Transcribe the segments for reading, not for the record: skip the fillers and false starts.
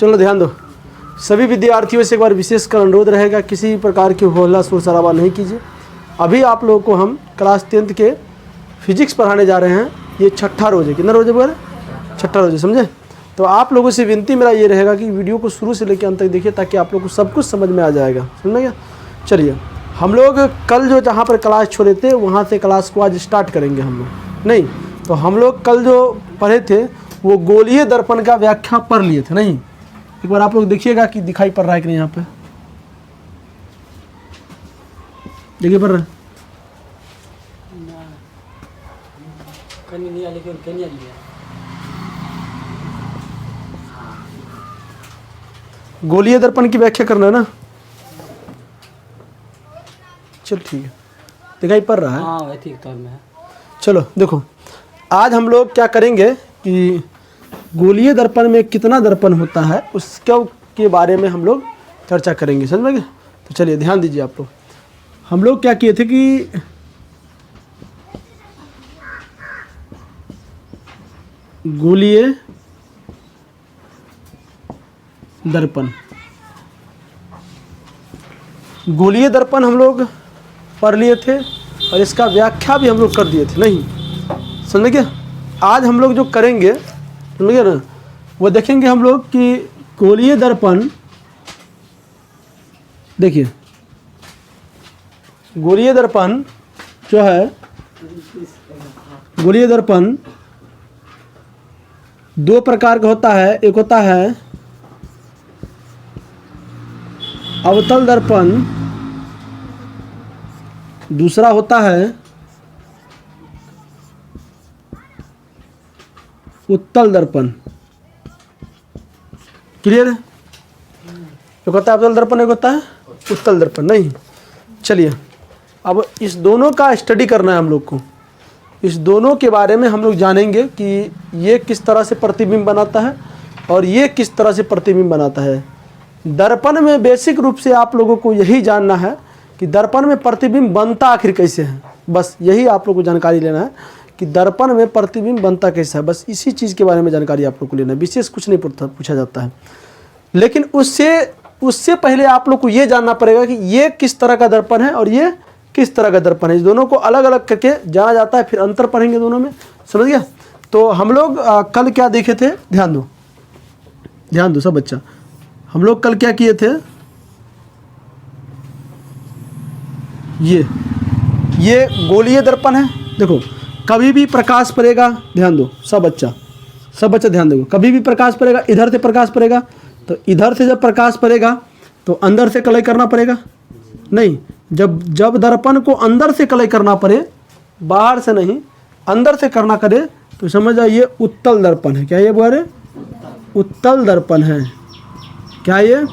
चलो ध्यान दो। सभी विद्यार्थियों से एक बार विशेष कर अनुरोध रहेगा, किसी प्रकार की हल्ला शोर शराबा नहीं कीजिए। अभी आप लोगों को हम क्लास 10th के फिजिक्स पढ़ाने जा रहे हैं। ये छठा रोज है। कितना रोज है बोले? छठा रोज है, समझे? तो आप लोगों से विनती मेरा ये रहेगा कि वीडियो को शुरू से लेकर अंत तक देखिए, ताकि आप लोग को सब कुछ समझ में आ जाएगा। समझ में गया? चलिए, हम लोग कल जो जहाँ पर क्लास छोड़े थे वहाँ से क्लास को आज स्टार्ट करेंगे हम लोग। नहीं तो हम लोग कल जो पढ़े थे वो गोलीय दर्पण का व्याख्या पढ़ लिए थे। नहीं, एक बार आप लोग देखिएगा कि दिखाई पड़ रहा है कि नहीं। यहाँ पे देखिए पड़ रहा है। गोलीय दर्पण की व्याख्या करना है ना? चल ठीक है, दिखाई पड़ रहा है। हाँ ठीक तौर में है। चलो देखो, आज हम लोग क्या करेंगे कि गोलीय दर्पण में कितना दर्पण होता है उसके बारे में हम लोग चर्चा करेंगे। समझ में गए? तो चलिए ध्यान दीजिए आप लोग। हम लोग क्या किए थे कि गोलीय दर्पण हम लोग पढ़ लिए थे और इसका व्याख्या भी हम लोग कर दिए थे। नहीं समझ गए? आज हम लोग जो करेंगे, समझ गए ना, वो देखेंगे हम लोग कि गोलीय दर्पण, देखिए गोलीय दर्पण जो है, गोलीय दर्पण दो प्रकार का होता है। एक होता है अवतल दर्पण, दूसरा होता है उत्तल दर्पण। क्लियर है? एक होता है अवतल दर्पण, एक होता है उत्तल दर्पण। नहीं, चलिए अब इस दोनों का स्टडी करना है हम लोग को। इस दोनों के बारे में हम लोग जानेंगे कि ये किस तरह से प्रतिबिंब बनाता है और ये किस तरह से प्रतिबिंब बनाता है। दर्पण में बेसिक रूप से आप लोगों को यही जानना है कि दर्पण में प्रतिबिंब बनता आखिर कैसे है। बस यही आप लोग को जानकारी लेना है कि दर्पण में प्रतिबिंब बनता कैसा है। बस इसी चीज़ के बारे में जानकारी आप लोग को लेना है, विशेष कुछ नहीं पूछा जाता है। लेकिन उससे पहले आप लोग को ये जानना पड़ेगा कि ये किस तरह का दर्पण है और ये किस तरह का दर्पण है। इस दोनों को अलग अलग करके जाना जाता है, फिर अंतर पढ़ेंगे दोनों में। समझ गया? तो हम लोग कल क्या देखे थे? ध्यान दो सब बच्चा। हम लोग कल क्या किए थे? ये गोलीय दर्पण है। देखो, कभी भी प्रकाश पड़ेगा, ध्यान दो सब बच्चा ध्यान दो। कभी भी प्रकाश पड़ेगा, इधर से प्रकाश पड़ेगा, तो इधर से जब प्रकाश पड़ेगा तो अंदर से कलय करना पड़ेगा। नहीं, जब दर्पण को अंदर से कलय करना पड़े, बाहर से नहीं अंदर से करना करे, तो समझ जाओ ये उत्तल दर्पण है। क्या ये बोल रहे? उत्तल दर्पण है। क्या ये?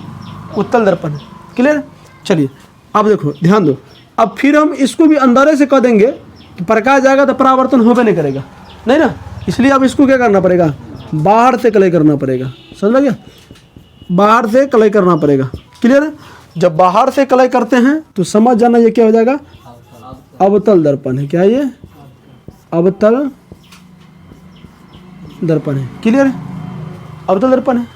उत्तल दर्पण है। क्लियर? चलिए अब देखो, ध्यान दो। अब फिर हम इसको भी अंदर से कह देंगे कि प्रकाश जाएगा तो परावर्तन होबे नहीं करेगा, नहीं ना? इसलिए अब इसको क्या करना पड़ेगा? बाहर से कलय करना पड़ेगा। समझ लग गया? बाहर से कलय करना पड़ेगा। क्लियर है? जब बाहर से कलय करते हैं तो समझ जाना ये क्या हो जाएगा? अवतल दर्पण है। क्या ये? अवतल दर्पण है। क्लियर है? अवतल दर्पण है।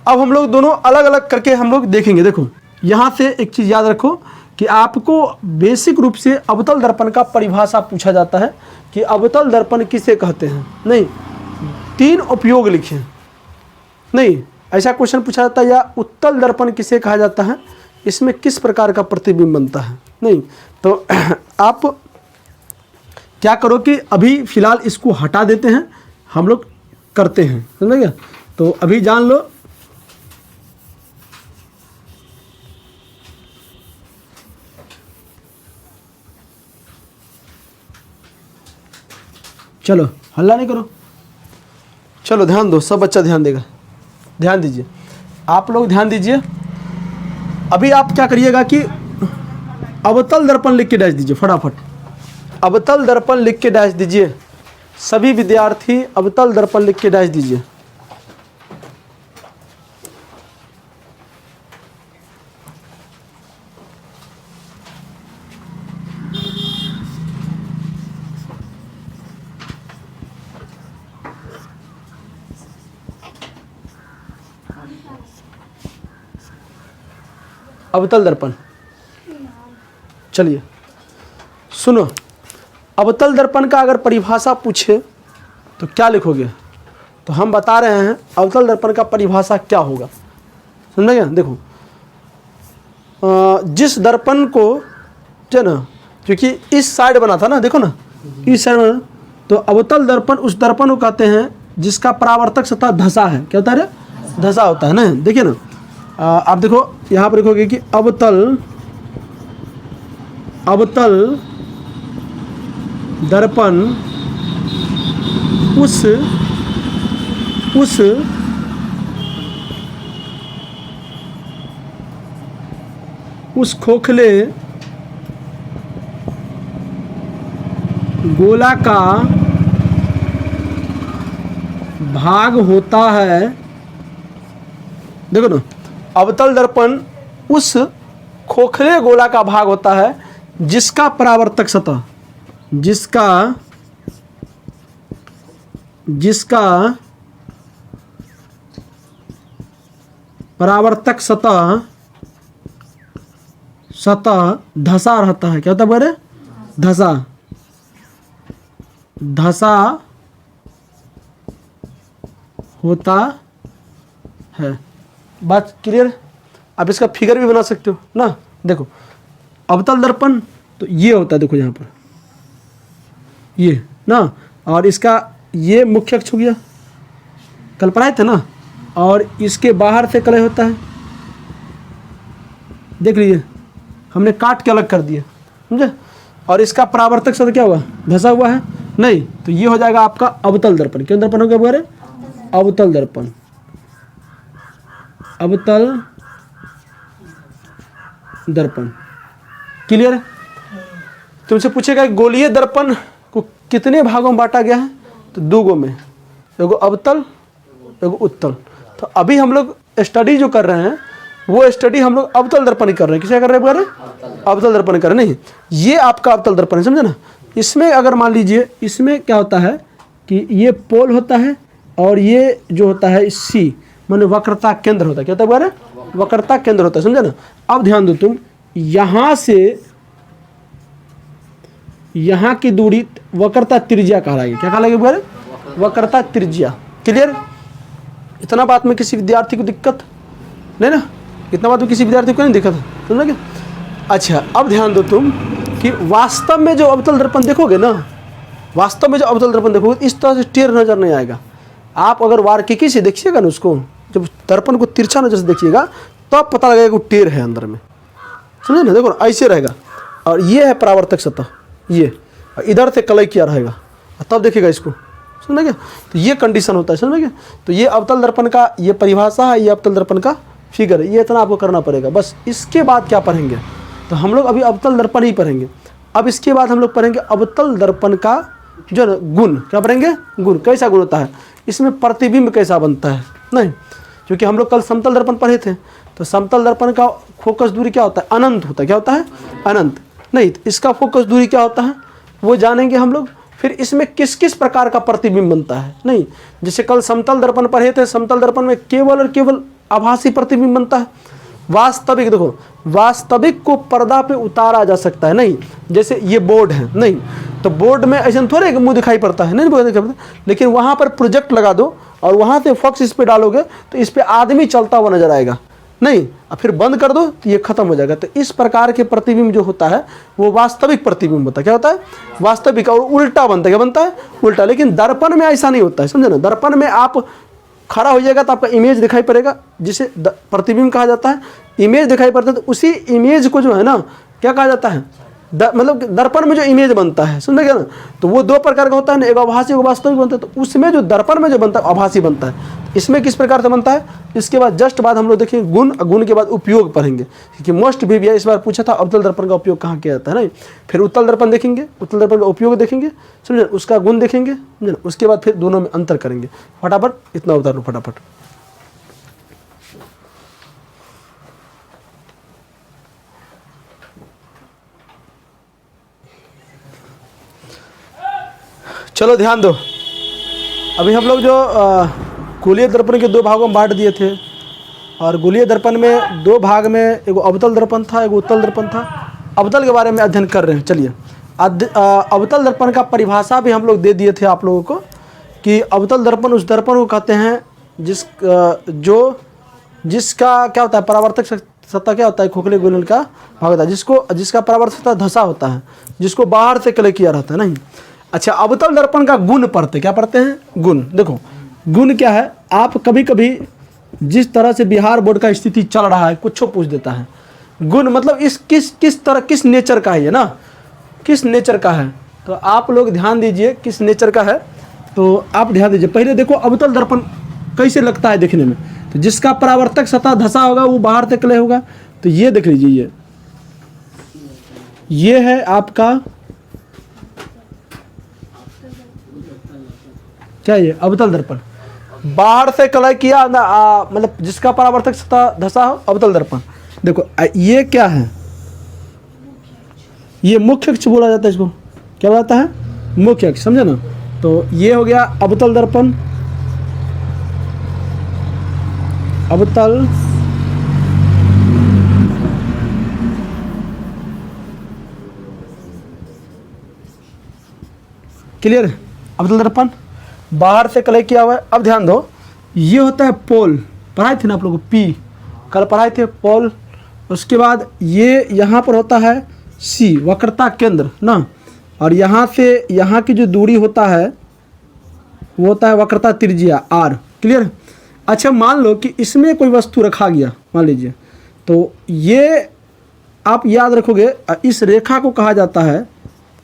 अब हम लोग दोनों अलग अलग करके हम लोग देखेंगे। देखो, यहाँ से एक चीज़ याद रखो कि आपको बेसिक रूप से अवतल दर्पण का परिभाषा पूछा जाता है कि अवतल दर्पण किसे कहते हैं। नहीं, 3 उपयोग लिखे। नहीं, ऐसा क्वेश्चन पूछा जाता है, या उत्तल दर्पण किसे कहा जाता है, इसमें किस प्रकार का प्रतिबिंब बनता है। नहीं, तो आप क्या करो कि अभी फ़िलहाल इसको हटा देते हैं, हम लोग करते हैं। समझ गया? तो अभी जान लो। चलो हल्ला नहीं करो। चलो ध्यान दो, सब बच्चा ध्यान देगा। ध्यान दीजिए, आप लोग ध्यान दीजिए। अभी आप क्या करिएगा कि अवतल दर्पण लिख के डैश दीजिए फटाफट। अवतल दर्पण लिख के डैश दीजिए। सभी विद्यार्थी अवतल दर्पण लिख के डैश दीजिए। अवतल दर्पण। चलिए सुनो, अवतल दर्पण का अगर परिभाषा पूछे तो क्या लिखोगे? तो हम बता रहे हैं अवतल दर्पण का परिभाषा क्या होगा, समझ गया? देखो, जिस दर्पण को जो ना, क्योंकि इस साइड बना था ना, देखो ना इस साइड बना, तो अवतल दर्पण उस दर्पण को कहते हैं जिसका परावर्तक सतह धसा है। क्या होता है? धसा होता है ना। देखिए ना, आप देखो यहाँ पर लिखोगे कि अवतल दर्पण उस खोखले गोला का भाग होता है। देखो ना, अवतल दर्पण उस खोखले गोला का भाग होता है जिसका परावर्तक सतह जिसका परावर्तक सतह धसा रहता है। क्या होता है बोले? धसा होता है। बात क्लियर? आप इसका फिगर भी बना सकते हो ना। देखो, अवतल दर्पण तो ये होता है, देखो यहाँ पर ये ना, और इसका ये मुख्य अक्ष हो गया, कल पढ़ाए थे ना, और इसके बाहर से कलय होता है। देख लीजिए, हमने काट के अलग कर दिया, समझे? और इसका परावर्तक सतह क्या हुआ? धसा हुआ है नहीं, तो ये हो जाएगा आपका अवतल दर्पण। क्यों दर्पण हो गया बोले? अवतल दर्पण। अवतल दर्पण क्लियर है? तुमसे पूछेगा गोलीय दर्पण को कितने भागों में बांटा गया है? तो दो गो में, एगो अवतल एगो उत्तल। तो अभी हम लोग स्टडी जो कर रहे हैं वो स्टडी हम लोग अवतल दर्पण ही कर रहे हैं। किसे कर रहे हैं? अवतल दर्पण कर रहे हैं। नहीं, ये आपका अवतल दर्पण है, समझे ना? इसमें अगर मान लीजिए, इसमें क्या होता है कि ये पोल होता है और ये जो होता है सी माने वक्रता केंद्र होता है। क्या होता है? वक्रता केंद्र होता है, समझे ना? अब ध्यान दो, तुम यहाँ से यहाँ की दूरी वक्रता त्रिज्या कहलाएगी। क्या कहलाएगी बोले? वक्रता त्रिज्या। क्लियर? इतना बात में किसी विद्यार्थी को दिक्कत नहीं ना? इतना बात में किसी विद्यार्थी को नहीं दिक्कत है, समझ गए? अच्छा, अब ध्यान दो तुम कि वास्तव में जो अवतल दर्पण देखोगे ना, वास्तव में जो अवतल दर्पण देखोगे इस तरह से टेढ़ नजर नहीं आएगा। आप अगर वार्किकी से देखिएगा ना उसको, जब दर्पण को तिरछा नजर से देखिएगा तब पता लगेगा कि टेढ़ है अंदर में, समझे ना? देखो ऐसे रहेगा, और ये है परावर्तक सतह, ये इधर से कलय किया रहेगा, तब देखिएगा इसको, समझ गया? तो ये कंडीशन होता है, समझ गया? तो ये अवतल दर्पण का ये परिभाषा है, ये अवतल दर्पण का फिगर है। ये इतना आपको करना पड़ेगा बस। इसके बाद क्या पढ़ेंगे? तो हम लोग अभी अवतल दर्पण ही पढ़ेंगे। अब इसके बाद हम लोग पढ़ेंगे अवतल दर्पण का जो गुण। क्या पढ़ेंगे? गुण। कैसा गुण होता है इसमें? प्रतिबिंब कैसा बनता है? नहीं, क्योंकि हम लोग कल समतल दर्पण पढ़े थे, तो समतल दर्पण का फोकस दूरी क्या होता है? अनंत होता है। क्या होता है? अनंत। नहीं, तो इसका फोकस दूरी क्या होता है वो जानेंगे हम लोग। फिर इसमें किस किस प्रकार का प्रतिबिंब बनता है? नहीं, जैसे कल समतल दर्पण पढ़े थे, समतल दर्पण में केवल और केवल आभासी प्रतिबिंब बनता है। वास्तविक, देखो, वास्तविक को पर्दा पे उतारा जा सकता है। नहीं, जैसे ये बोर्ड है, नहीं तो बोर्ड में ऐसा थोड़े मुंह दिखाई पड़ता है, नहीं दिखाई पड़ता, लेकिन वहां पर प्रोजेक्ट लगा दो और वहां से फोकस इस पे डालोगे तो इस पे आदमी चलता हुआ नजर आएगा। नहीं, और फिर बंद कर दो तो ये खत्म हो जाएगा। तो इस प्रकार के प्रतिबिंब जो होता है वो वास्तविक प्रतिबिंब होता है। क्या होता है? वास्तविक। और उल्टा बनता है। क्या बनता है? उल्टा। लेकिन दर्पण में ऐसा नहीं होता है, समझे ना? दर्पण में आप खड़ा हो जाएगा तो आपका इमेज दिखाई पड़ेगा, जिसे प्रतिबिंब कहा जाता है। इमेज दिखाई पड़ता है तो उसी इमेज को जो है ना क्या कहा जाता है? मतलब दर्पण में जो इमेज बनता है, समझ गया ना? तो वो दो प्रकार का होता है ना, एक आभासी, एक वास्तविक बनता है। तो उसमें जो दर्पण में जो बनता है आभासी बनता है। इसमें किस प्रकार से बनता है? इसके बाद जस्ट बाद हम लोग देखेंगे गुण, गुण के बाद उपयोग पढ़ेंगे, क्योंकि मोस्ट भी इस बार पूछा था अवतल दर्पण का उपयोग कहाँ किया जाता है। नहीं, फिर उत्तल दर्पण देखेंगे, उत्तल दर्पण का उपयोग देखेंगे, समझे? उसका गुण देखेंगे, समझे? उसके बाद फिर दोनों में अंतर करेंगे। फटाफट इतना उतार लो फटाफट। चलो ध्यान दो, अभी हम लोग जो गोलीय दर्पण के दो भागों में बांट दिए थे, और गोलीय दर्पण में दो भाग में एगो अवतल दर्पण था, एगो उत्तल दर्पण था। अवतल के बारे में अध्ययन कर रहे हैं। चलिए, अवतल दर्पण का परिभाषा भी हम लोग दे दिए थे आप लोगों को कि अवतल दर्पण उस दर्पण को कहते हैं जिसका क्या होता है, परावर्तक सतह क्या होता है, खोखले गोले का भाग होता है, जिसका परावर्तक सतह धसा होता है, जिसको बाहर से क्ले किया रहता है। नहीं, अच्छा, अवतल दर्पण का गुण पढ़ते, क्या पढ़ते हैं, गुण। देखो गुण क्या है, आप कभी कभी जिस तरह से बिहार बोर्ड का स्थिति चल रहा है कुछ पूछ देता है, गुण मतलब इस किस नेचर का है, ना किस नेचर का है। तो आप लोग ध्यान दीजिए किस नेचर का है, तो आप ध्यान दीजिए। पहले देखो अवतल दर्पण कैसे लगता है देखने में, तो जिसका परावर्तक सतह धसा होगा वो बाहर से क्ले होगा। तो ये देख लीजिए, ये है आपका क्या, ये अवतल दर्पण। बाहर से क्ले किया मतलब जिसका परावर्तक सतह धसा हो, अवतल दर्पण। देखो ये क्या है, ये मुख्य अक्ष बोला जाता है, इसको क्या बोला जाता है, मुख्य अक्ष, समझे ना। तो ये हो गया अवतल दर्पण, अवतल क्लियर है। अवतल दर्पण बाहर से क्ले किया हुआ है। अब ध्यान दो, ये होता है पोल, पढ़ाए थे ना आप लोगों को, पी कल पढ़ाए थे, पोल। उसके बाद ये यहाँ पर होता है सी, वक्रता केंद्र ना, और यहाँ से यहाँ की जो दूरी होता है वो होता है वक्रता त्रिज्या आर। क्लियर। अच्छा, मान लो कि इसमें कोई वस्तु रखा गया, मान लीजिए, तो ये आप याद रखोगे, इस रेखा को कहा जाता है,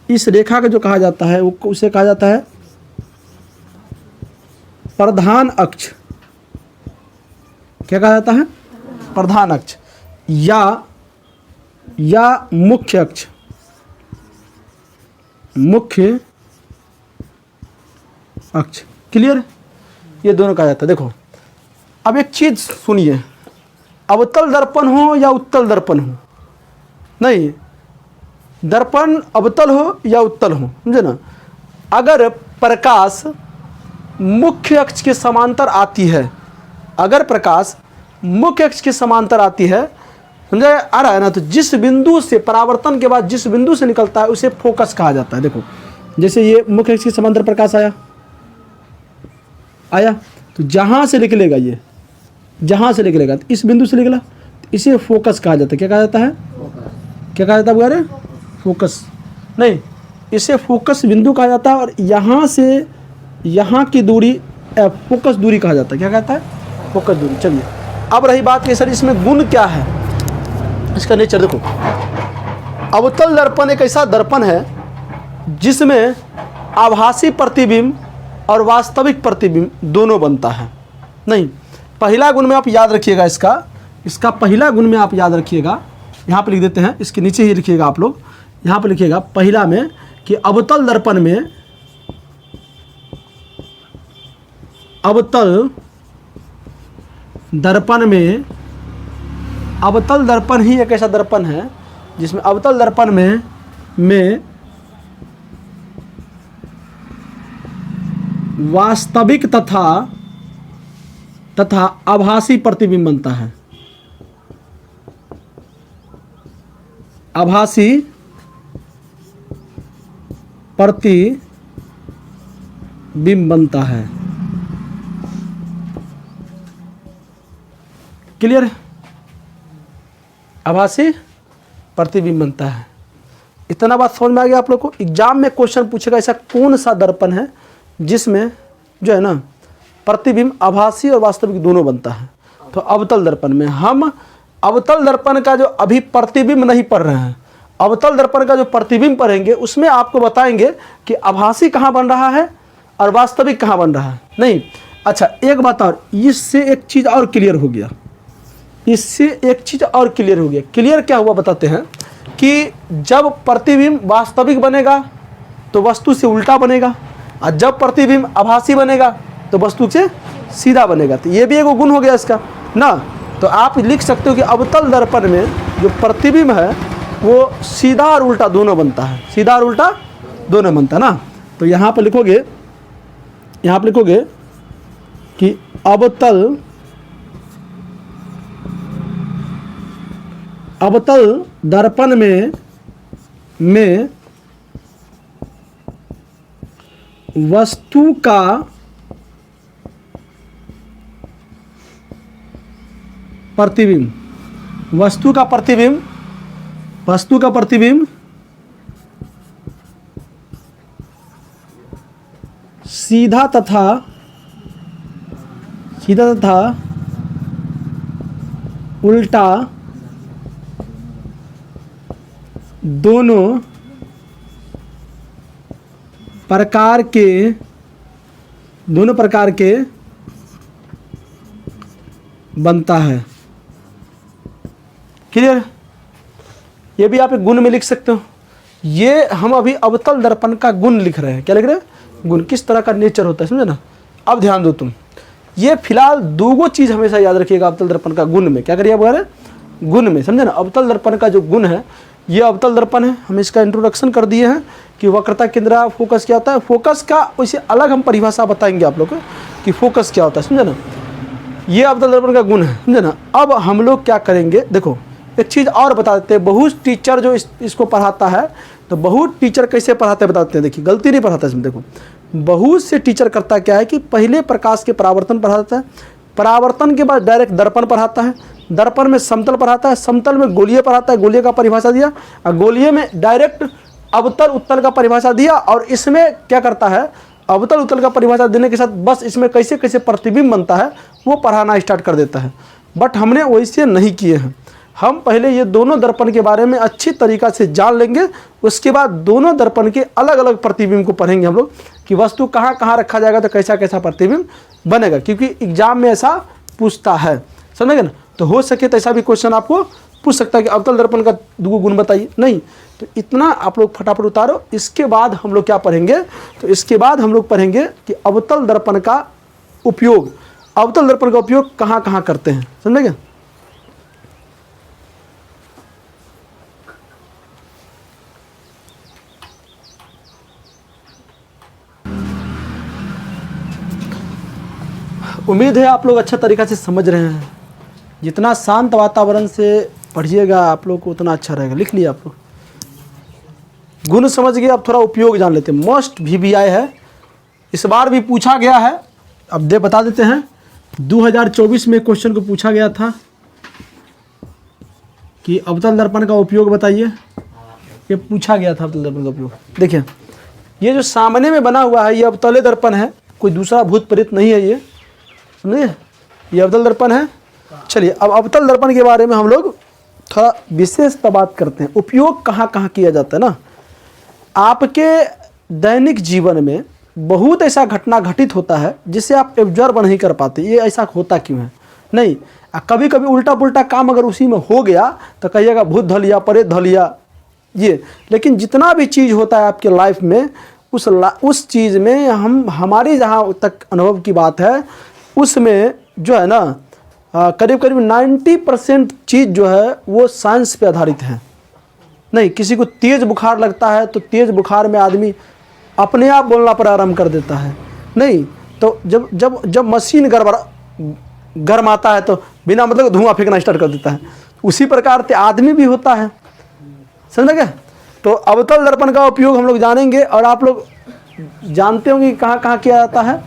इस रेखा को जो कहा जाता है वो उसे कहा जाता है प्रधान अक्ष। क्या कहा जाता है, प्रधान अक्ष या मुख्य अक्ष, मुख्य अक्ष। क्लियर, ये दोनों कहा जाता है। देखो अब एक चीज सुनिए, अवतल दर्पण हो या उत्तल दर्पण हो, नहीं, दर्पण अवतल हो या उत्तल हो, समझे ना, अगर प्रकाश मुख्य अक्ष के समांतर आती है, अगर प्रकाश मुख्य अक्ष के समांतर आती है, समझे आ रहा है ना, तो जिस बिंदु से परावर्तन के बाद जिस बिंदु से निकलता है उसे फोकस कहा जाता है। देखो जैसे ये मुख्य अक्ष के समांतर प्रकाश आया, तो जहाँ से निकलेगा, ये जहाँ से निकलेगा, तो इस बिंदु से निकला, तो इसे फोकस कहा जाता है। क्या कहा जाता है, क्या कहा जाता है बुआ रे, फोकस नहीं, इसे फोकस बिंदु कहा जाता है। और यहाँ से यहाँ की दूरी फोकस दूरी कहा जाता है। क्या कहता है, फोकस दूरी। चलिए, अब रही बात कि सर इसमें गुण क्या है, इसका नेचर देखो। अवतल दर्पण एक ऐसा दर्पण है जिसमें आभासी प्रतिबिंब और वास्तविक प्रतिबिंब दोनों बनता है। नहीं, पहला गुण में आप याद रखिएगा, इसका पहला गुण में आप याद रखिएगा, यहाँ पे लिख देते हैं, इसके नीचे ही लिखिएगा आप लोग, यहाँ पे लिखिएगा पहला में कि अवतल दर्पण में, अवतल दर्पण ही एक ऐसा दर्पण है जिसमें अवतल दर्पण में वास्तविक तथा आभासी प्रतिबिंब बनता है। आभासी प्रतिबिंब बनता है। क्लियर है, आभासी प्रतिबिंब बनता है। इतना बात समझ में आ गया आप लोग को। एग्जाम में क्वेश्चन पूछेगा ऐसा कौन सा दर्पण है जिसमें जो है ना प्रतिबिंब आभासी और वास्तविक दोनों बनता है। तो अवतल दर्पण में हम अवतल दर्पण का जो अभी प्रतिबिंब नहीं पढ़ रहे हैं, अवतल दर्पण का जो प्रतिबिंब पढ़ेंगे उसमें आपको बताएंगे कि आभासी कहाँ बन रहा है और वास्तविक कहाँ बन रहा है। नहीं, अच्छा एक बात और, इससे एक चीज़ और क्लियर हो गया, इससे एक चीज़ और क्लियर हो गया। क्लियर क्या हुआ बताते हैं कि जब प्रतिबिंब वास्तविक बनेगा तो वस्तु से उल्टा बनेगा, और जब प्रतिबिंब आभासी बनेगा तो वस्तु से सीधा बनेगा। तो ये भी एक गुण हो गया इसका ना। तो आप लिख सकते हो कि अवतल दर्पण में जो प्रतिबिंब है वो सीधा और उल्टा दोनों बनता है, सीधा और उल्टा दोनों बनता है ना। तो यहाँ पर लिखोगे, यहाँ पर लिखोगे कि अवतल अवतल दर्पण में वस्तु का प्रतिबिंब सीधा तथा उल्टा दोनों प्रकार के बनता है। क्लियर? ये भी आप एक गुण में लिख सकते हो। ये हम अभी अवतल दर्पण का गुण लिख रहे हैं। क्या लिख रहे हैं? गुण, किस तरह का नेचर होता है, समझे ना। अब ध्यान दो तुम, ये फिलहाल दो चीज हमेशा याद रखिएगा अवतल दर्पण का गुण में। क्या करिए आप गुण में, समझे ना। अवतल दर्पण का जो गुण है, ये अवतल दर्पण है। हम इसका इंट्रोडक्शन कर दिए हैं कि वक्रता केंद्र फोकस क्या होता है। फोकस का वैसे अलग हम परिभाषा बताएंगे आप लोग को कि फोकस क्या होता है, समझे ना। ये अवतल दर्पण का गुण है, समझे ना। अब हम लोग क्या करेंगे, देखो एक चीज़ और बता देते हैं। बहुत टीचर जो इसको पढ़ाता है, तो बहुत टीचर कैसे पढ़ाते हैं बताते हैं। देखिए गलती नहीं पढ़ाता इसमें। देखो बहुत से टीचर करता क्या है कि पहले प्रकाश के परावर्तन पढ़ाता है, परावर्तन के बाद डायरेक्ट दर्पण पढ़ाता है, दर्पण में समतल पढ़ाता है, समतल में गोलीय पढ़ाता है, गोलीय का परिभाषा दिया, और गोलीय में डायरेक्ट अवतल उत्तल का परिभाषा दिया। और इसमें क्या करता है, अवतल उत्तल का परिभाषा देने के साथ बस इसमें कैसे कैसे प्रतिबिंब बनता है वो पढ़ाना स्टार्ट कर देता है। बट हमने वैसे नहीं किए हैं। हम पहले ये दोनों दर्पण के बारे में अच्छी तरीक़ा से जान लेंगे, उसके बाद दोनों दर्पण के अलग अलग प्रतिबिंब को पढ़ेंगे हम लोग कि वस्तु कहाँ कहाँ रखा जाएगा तो कैसा कैसा प्रतिबिंब बनेगा, क्योंकि एग्जाम में ऐसा पूछता है, समझेंगे ना। तो हो सके तो ऐसा भी क्वेश्चन आपको पूछ सकता है कि अवतल दर्पण का दो गुण बताइए। नहीं तो इतना आप लोग फटाफट उतारो। इसके बाद हम लोग क्या पढ़ेंगे, तो इसके बाद हम लोग पढ़ेंगे कि अवतल दर्पण का उपयोग, अवतल दर्पण का उपयोग कहाँ कहाँ करते हैं, समझेंगे। उम्मीद है आप लोग अच्छा तरीक़ा से समझ रहे हैं। जितना शांत वातावरण से पढ़िएगा आप लोग को उतना अच्छा रहेगा। लिख लिया आप लोग, गुण समझ गए। अब थोड़ा उपयोग जान लेते हैं। मोस्ट VBI है, इस बार भी पूछा गया है। अब बता देते हैं, 2024 में क्वेश्चन को पूछा गया था कि अवतल दर्पण का उपयोग बताइए। ये पूछा गया था अवतल दर्पण का उपयोग। देखिए ये जो सामने में बना हुआ है ये अवतल दर्पण है, कोई दूसरा भूत प्रेत नहीं है। ये समझिए, ये अवतल दर्पण है। चलिए अब अवतल दर्पण के बारे में हम लोग थोड़ा विशेषता बात करते हैं। उपयोग कहाँ कहाँ किया जाता है ना। आपके दैनिक जीवन में बहुत ऐसा घटना घटित होता है जिसे आप ऑब्जर्व नहीं कर पाते, ये ऐसा होता क्यों है। नहीं, कभी कभी उल्टा पुल्टा काम अगर उसी में हो गया तो कहिएगा भूत धलिया प्रेत धलिया ये। लेकिन जितना भी चीज़ होता है आपके लाइफ में, उस चीज़ में हमारी जहाँ तक अनुभव की बात है, उसमें जो है ना करीब करीब 90% चीज़ जो है वो साइंस पे आधारित है। नहीं, किसी को तेज़ बुखार लगता है तो तेज़ बुखार में आदमी अपने आप बोलना प्रारंभ कर देता है। नहीं तो जब जब जब मशीन गरमाता है तो बिना मतलब धुआं फेंकना स्टार्ट कर देता है। उसी प्रकार से आदमी भी होता है, समझ गए। तो अवतल दर्पण का उपयोग हम लोग जानेंगे और आप लोग जानते होंगे कहाँ कहाँ किया जाता है।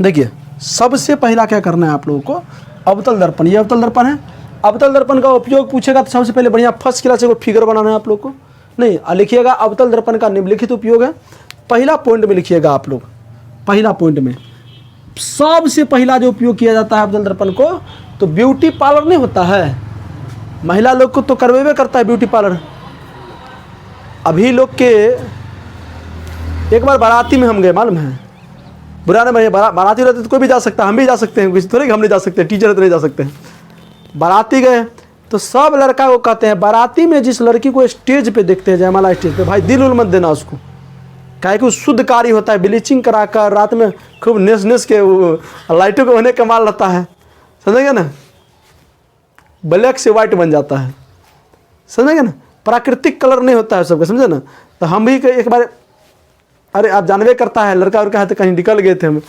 देखिए सबसे पहला क्या करना है आप लोगों को, अवतल दर्पण, ये अवतल दर्पण है। अवतल दर्पण का उपयोग पूछेगा तो सबसे पहले बढ़िया फर्स्ट क्लास से कोई फिगर बनाना है आप लोग को। नहीं, लिखिएगा अवतल दर्पण का निम्नलिखित उपयोग है। पहला पॉइंट में लिखिएगा आप लोग, पहला पॉइंट में सबसे पहला जो उपयोग किया जाता है अवतल दर्पण को, तो ब्यूटी पार्लर नहीं होता है, महिला लोग को तो करवेबे करता है ब्यूटी पार्लर। अभी लोग के एक बार बाराती में हम गए, मालूम है, बुरा नहीं, बाराती रहते तो कोई भी जा सकता है, हम भी जा सकते हैं, किसी थोड़े हम नहीं जा सकते, टीचर तो नहीं जा सकते हैं। बाराती गए तो सब लड़का को कहते हैं, बाराती में जिस लड़की को स्टेज पे देखते हैं जयमाला स्टेज पे, भाई दिल उल मत देना उसको, काहे कि शुद्ध कार्य होता है। ब्लीचिंग कराकर रात में खूब नेस के लाइटों को होने कमाल रहता है, समझेंगे ना, ब्लैक से वाइट बन जाता है, समझेंगे ना, प्राकृतिक कलर नहीं होता है सबका, समझे ना। तो हम भी एक बार, अरे आप जानवे करता है, लड़का उड़का है तो कहीं निकल गए थे हम,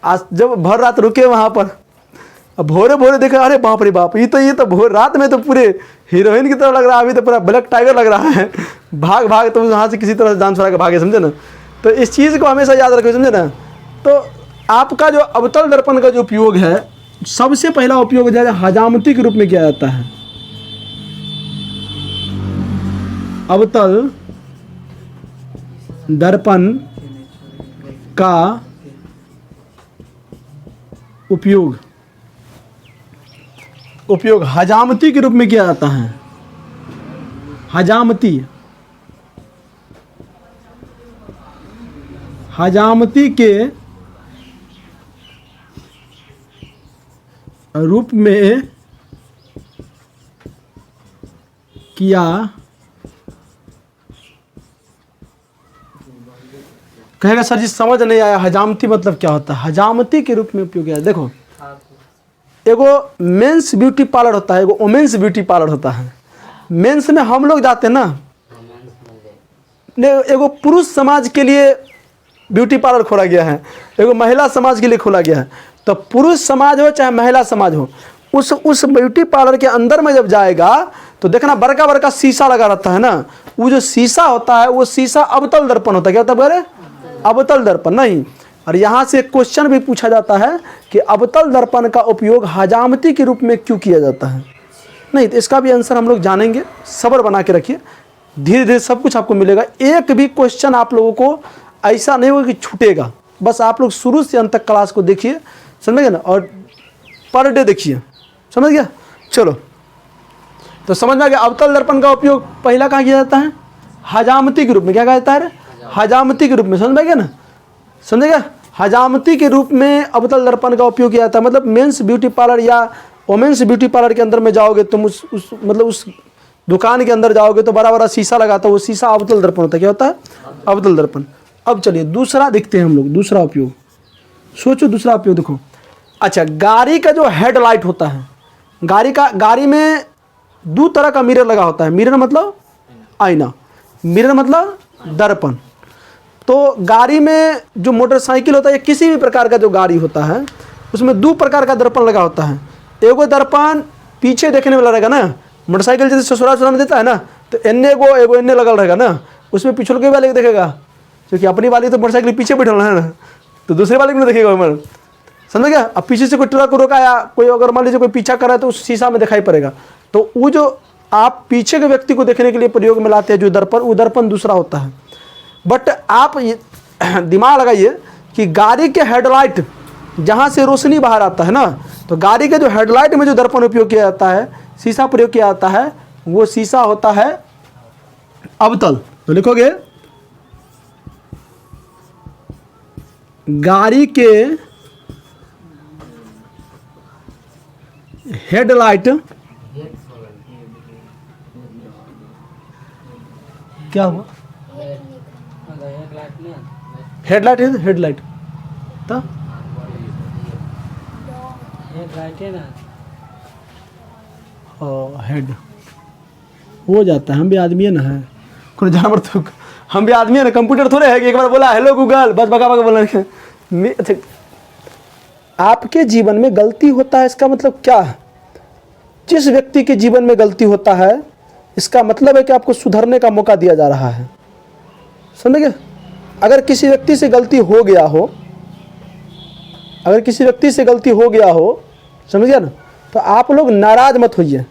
आज जब भर रात रुके वहाँ पर, अब भोरे भोरे देखा, अरे बाप रे बाप, ये तो भोर रात में तो पूरे हीरोइन की तरह लग रहा है, अभी तो पूरा ब्लैक टाइगर लग रहा है। भाग भाग तुम यहाँ से किसी तरह डांस करा के भागे, समझे ना। तो इस चीज़ को हमेशा याद रखो, समझे ना। तो आपका जो अवतल दर्पण का जो उपयोग है, सबसे पहला उपयोग जो है हजामती के रूप में किया जाता है। अवतल दर्पण का उपयोग हजामती के रूप में किया जाता है। हजामती के रूप में किया, कहेगा सर जी समझ नहीं आया, हजामती मतलब क्या होता है। हजामती के रूप में उपयोग किया, देखो एगो मेंस ब्यूटी पार्लर होता है, एगो वोमेंस ब्यूटी पार्लर होता है। मेंस में हम लोग जाते हैं ना, एगो पुरुष समाज के लिए ब्यूटी पार्लर खोला गया है, एगो महिला समाज के लिए खोला गया है। तो पुरुष समाज हो चाहे महिला समाज हो, उस ब्यूटी पार्लर के अंदर में जब जाएगा तो देखना बड़का बड़का शीशा लगा रहता है ना। वो जो शीशा होता है वो शीशा अवतल दर्पण होता है। क्या होता है? अवतल दर्पण नहीं। और यहाँ से एक क्वेश्चन भी पूछा जाता है कि अवतल दर्पण का उपयोग हजामती के रूप में क्यों किया जाता है। नहीं, तो इसका भी आंसर हम लोग जानेंगे, सब्र बना के रखिए, धीरे धीरे सब कुछ आपको मिलेगा। एक भी क्वेश्चन आप लोगों को ऐसा नहीं होगा कि छूटेगा। बस आप लोग शुरू से अंत तक क्लास को देखिए, समझ गए ना, और पर डे देखिए, समझ गया। चलो, तो समझ में आ गया। अवतल दर्पण का उपयोग पहला कहाँ किया जाता है? हजामती के रूप में। क्या कहा जाता है? हजामती के रूप में। समझ में आ गया ना, समझेगा। हजामती के रूप में अवतल दर्पण का उपयोग किया जाता है। मतलब मेंस ब्यूटी पार्लर या वोमेंस ब्यूटी पार्लर के अंदर में जाओगे तुम, उस दुकान के अंदर जाओगे तो बड़ा बड़ा शीशा लगाता है, वो शीशा अवतल दर्पण होता है। क्या होता है? अवतल दर्पण। अब चलिए दूसरा देखते हैं हम लोग, दूसरा उपयोग। सोचो दूसरा उपयोग देखो। अच्छा, गाड़ी का जो हेडलाइट होता है, गाड़ी में दो तरह का मिरर लगा होता है। मिरर मतलब आईना, मिरर मतलब दर्पण। तो गाड़ी में जो मोटरसाइकिल होता है या किसी भी प्रकार का जो गाड़ी होता है, उसमें दो प्रकार का दर्पण लगा होता है। एगो दर्पण पीछे देखने वाला रहेगा ना, मोटरसाइकिल जैसे ससुराल में देता है ना, तो एन्ने एगो एन्ने लगल रहेगा ना, उसमें पिछड़ के वाले देखेगा, क्योंकि अपनी वाली तो मोटरसाइकिल पीछे बैठल है ना, तो दूसरे वाले में देखेगा उमर, समझ गया। अब पीछे से कोई ट्रक रोका या कोई अगर मान लीजिए कोई पीछा कर रहा है तो उस शीशा में दिखाई पड़ेगा। तो वो जो आप पीछे के व्यक्ति को देखने के लिए प्रयोग में लाते हैं जो दर्पण, वो दर्पण दूसरा होता है। बट आप दिमाग लगाइए कि गाड़ी के हेडलाइट जहाँ से रोशनी बाहर आता है ना, तो गाड़ी के जो हेडलाइट में जो दर्पण उपयोग किया जाता है, शीशा प्रयोग किया जाता है, वो शीशा होता है अवतल। तो लिखोगे गाड़ी के हेडलाइट, क्या हुआ? हेडलाइट है, हेडलाइट तो हेड हो जाता है। हम भी आदमी है ना, है कोई जानवर तो, हम भी आदमी है ना, कंप्यूटर थोड़े है कि एक बार बोला हेलो गूगल बस भगा भगा बोला। आपके जीवन में गलती होता है, इसका मतलब क्या है? जिस व्यक्ति के जीवन में गलती होता है, इसका मतलब है कि आपको सुधरने का मौका दिया जा रहा है। समझ गए? अगर किसी व्यक्ति से गलती हो गया हो, अगर किसी व्यक्ति से गलती हो गया हो, समझ गया ना, तो आप लोग नाराज मत होइए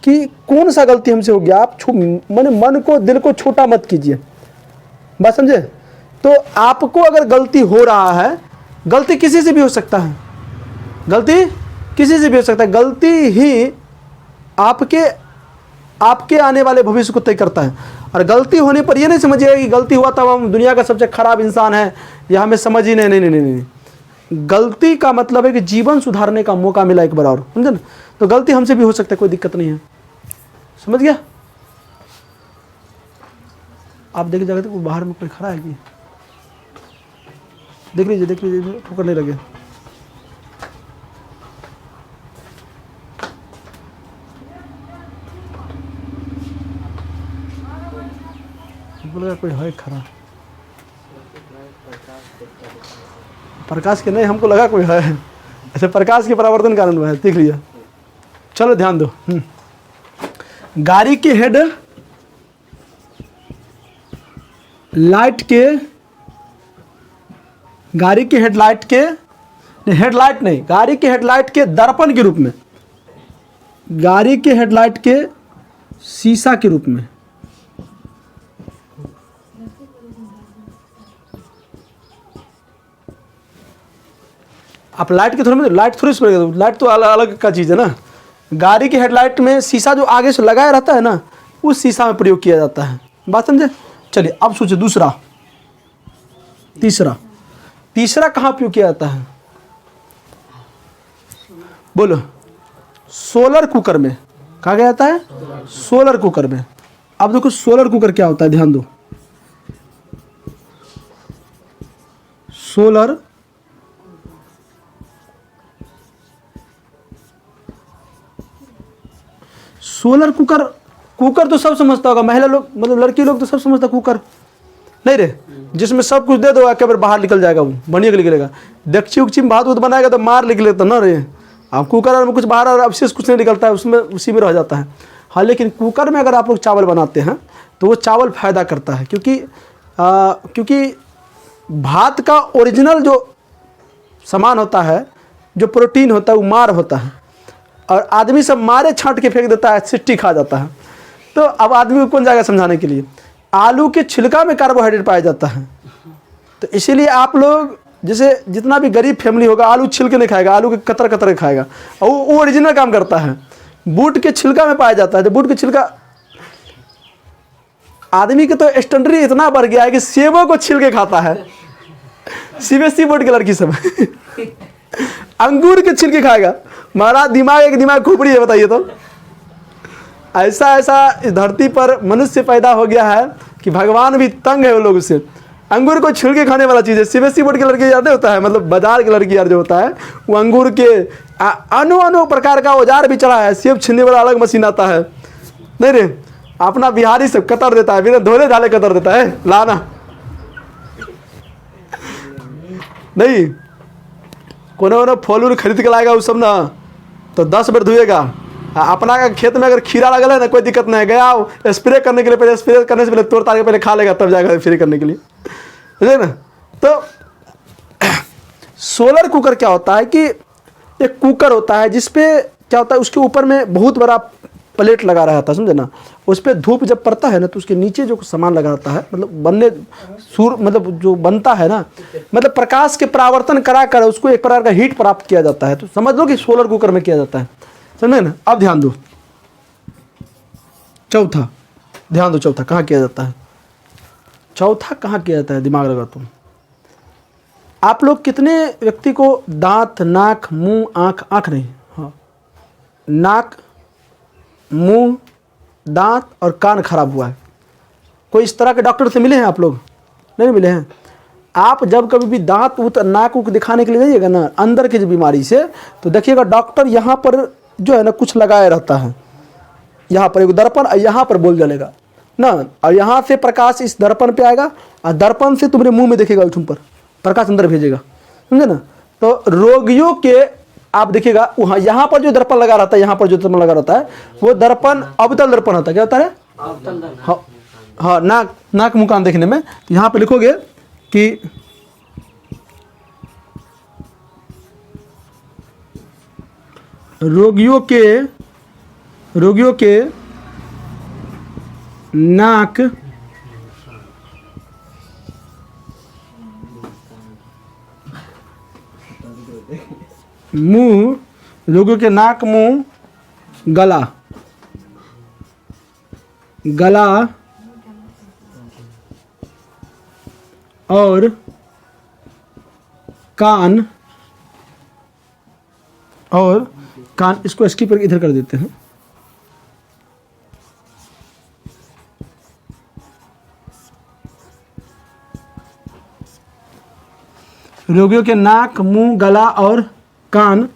कि कौन सा गलती हमसे हो गया। आप मन को, दिल को छोटा मत कीजिए, बात समझे। तो आपको अगर गलती हो रहा है, गलती किसी से भी हो सकता है, गलती किसी से भी हो सकता है। गलती ही आपके आने वाले भविष्य को तय करता है। और गलती होने पर यह नहीं समझिएगा कि गलती हुआ तब हम दुनिया का सबसे खराब इंसान है, या हमें समझ ही नहीं। गलती का मतलब है कि जीवन सुधारने का मौका मिला एक बार और, समझे ना। तो गलती हमसे भी हो सकता है, कोई दिक्कत नहीं है, समझ गया। आप देख जाएगा तो बाहर में कोई खड़ा है कि देख लीजिए ठोकर नहीं लगे। बोला कोई है खड़ा, प्रकाश के नहीं, हमको लगा कोई है ऐसे। प्रकाश के परावर्तन कारण हुआ है, देख लिया। चलो ध्यान दो। गाड़ी के हेडलाइट के हेडलाइट नहीं, गाड़ी के हेडलाइट के दर्पण के रूप में, गाड़ी के हेडलाइट के शीशा के रूप में। आप लाइट के थ्रू में, लाइट थोड़ी से, लाइट तो अलग अलग का चीज़ है ना। गाड़ी के हेडलाइट में शीशा जो आगे से लगाया रहता है ना, उस शीशा में प्रयोग किया जाता है। बात समझे? चलिए अब सोचिए दूसरा, तीसरा कहाँ प्रयोग किया जाता है? बोलो। सोलर कुकर में। कहा गया जाता है? सोलर कुकर में। अब देखो सोलर कुकर क्या होता है, ध्यान दो। सोलर कुकर तो सब समझता होगा, महिला लोग मतलब लड़की लोग तो सब समझता कुकर नहीं रे, जिसमें सब कुछ दे दो एकेबारे बाहर निकल जाएगा, वो बढ़िया निकलेगा। डेक्ची उक्ची में भात उत बनाएगा तो मार निकले तो ना रे। अब कुकर में कुछ बाहर और अवशेष कुछ नहीं निकलता है, उसमें उसी में रह जाता है। हाँ, लेकिन कुकर में अगर आप लोग चावल बनाते हैं तो वो चावल फायदा करता है, क्योंकि भात का ओरिजिनल जो सामान होता है, जो प्रोटीन होता है, वो मार होता है, और आदमी सब मारे छांट के फेंक देता है, सिट्टी खा जाता है। तो अब आदमी को कौन जाएगा समझाने के लिए? आलू के छिलका में कार्बोहाइड्रेट पाया जाता है। तो इसीलिए आप लोग जैसे जितना भी गरीब फैमिली होगा, आलू छिलके नहीं खाएगा, आलू के कतर कतर खाएगा, और वो ओरिजिनल काम करता है। बूट के छिलका में पाया जाता है। तो बूट के छिलका, आदमी के तो स्टैंडर्ड इतना बढ़ गया है कि सेबों को छिलके खाता है। सीबीएसई बोर्ड के लड़की सब अंगूर के छिलके खाएगा। महाराज दिमाग एक दिमाग खोपड़ी है, बताइए तो। ऐसा इस धरती पर मनुष्य पैदा हो गया है कि भगवान भी तंग है वो लोग उससे। अंगूर को छिलके खाने वाला चीज़ है। सीबीएसई बोर्ड के लड़के याद होता है, मतलब बाजार के लड़की यार जो होता है, वो अंगूर के अनु प्रकार का औजार भी चला है। सेब छीनने वाला अलग मशीन आता है। नहीं रे, अपना बिहारी सब कतर देता है, बिना धोले धाले कतर देता है। लाना नहीं, कोनो फल उल खरीद के लाएगा वो सब ना, तो 10 बार धुएगा। अपना खेत में अगर खीरा लगा है ना, कोई दिक्कत नहीं है, गया स्प्रे करने के लिए, पहले स्प्रे करने से पहले तोड़ ताड़ के पहले खा लेगा, तब जाएगा फ्री करने के लिए, समझे ना। तो सोलर कुकर क्या होता है कि एक कुकर होता है जिसपे क्या होता है, उसके ऊपर में बहुत बड़ा प्लेट लगा रहता है, समझे ना। उस पर धूप जब पड़ता है ना, तो उसके नीचे जो सामान लगा रहता है, मतलब जो बनता है ना, मतलब प्रकाश के परावर्तन करा कर उसको एक प्रकार का हीट प्राप्त किया जाता है। तो समझ लो कि सोलर कुकर में किया जाता है, समझे ना। अब ध्यान दो, चौथा कहाँ किया जाता है? चौथा कहाँ किया जाता है, दिमाग लगा तुम। आप लोग कितने व्यक्ति को दांत, नाक, मुंह, आँख नहीं, हाँ, नाक, मुंह, दांत और कान खराब हुआ है? कोई इस तरह के डॉक्टर से मिले हैं आप लोग? नहीं मिले हैं। आप जब कभी भी दांत उत नाक उक दिखाने के लिए जाइएगा ना, अंदर की जो बीमारी से, तो देखिएगा डॉक्टर यहाँ पर जो है ना कुछ लगाया रहता है, यहाँ पर एक दर्पण, यहाँ पर बोल जलेगा ना, और यहाँ से प्रकाश इस दर्पण पे आएगा, और दर्पण से तुम्हारे मुंह में देखेगा, उठूं पर प्रकाश अंदर भेजेगा, समझे ना। तो रोगियों के आप देखिएगा वहाँ, यहाँ पर जो दर्पण लगा रहता है, यहाँ पर जो दर्पण लगा रहता है, वो दर्पण अवतल दर्पण होता है। क्या होता है? हाँ हाँ, नाक मुंह कान देखने में। तो यहाँ पे लिखोगे कि रोगियों के नाक, मुंह, रोगियों के नाक, मुंह, गला और कान, इसको स्किप करके इधर कर देते हैं। रोगियों के नाक, मुंह, गला और कान